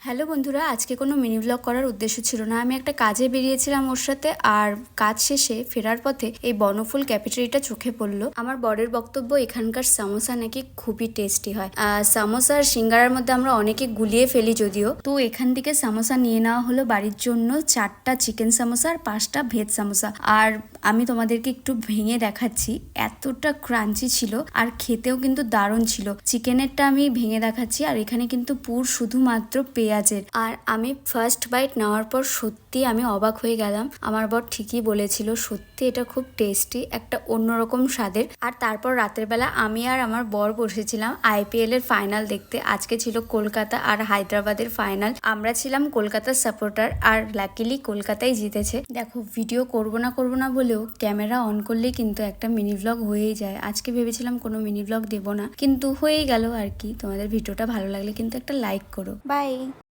Hello বন্ধুরা, আজকে কোনো মিনি ব্লগ করার উদ্দেশ্য ছিল না। আমি একটা কাজে বেরিয়েছিলাম ওর সাথে, আর কাজ শেষে ফেরার পথে এই বনফুল ক্যাফেটেরিয়াটা চোখে পড়লো। আমার বরের বক্তব্য, এখানকার সামোসা নাকি খুবই টেস্টি হয়। সামোসা আর সিঙ্গারার মধ্যে আমরা অনেকে গুলিয়ে ফেলি যদিও। তো এখান থেকে সামোসা নিয়ে নেওয়া হলো বাড়ির জন্য, 4টা চিকেন সামোসা আর 5টা ভেজ সামোসা। আর আমি তোমাদেরকে একটু ভেঙে দেখাচ্ছি, এতটা ক্রাঞ্চি ছিল আর খেতেও কিন্তু দারুণ ছিল। চিকেনেরটা আমি ভেঙে দেখাচ্ছি, আর এখানে কিন্তু পুর শুধুমাত্র পেঁয়াজের। আর আমি ফার্স্ট বাইট নেওয়ার পর সত্যি আমি অবাক হয়ে গেলাম। আমার বর ঠিকই বলেছিল, সত্যি এটা খুব টেস্টি, একটা অন্যরকম স্বাদের। আর তারপর রাতের বেলা আমি আর আমার বর বসেছিলাম IPL এর ফাইনাল দেখতে। আজকে ছিল কলকাতা আর হায়দ্রাবাদের ফাইনাল। আমরা ছিলাম কলকাতার সাপোর্টার, আর লাকিলি কলকাতাই জিতেছে। দেখো, ভিডিও করব না বলেও ক্যামেরা অন করলেই কিন্তু একটা মিনি ব্লগ হয়েই যায়। আজকে ভেবেছিলাম কোনো মিনি ব্লগ দেবো না, কিন্তু হয়েই গেল আর কি। তোমাদের ভিডিওটা ভালো লাগলে কিন্তু একটা লাইক করো। বাই।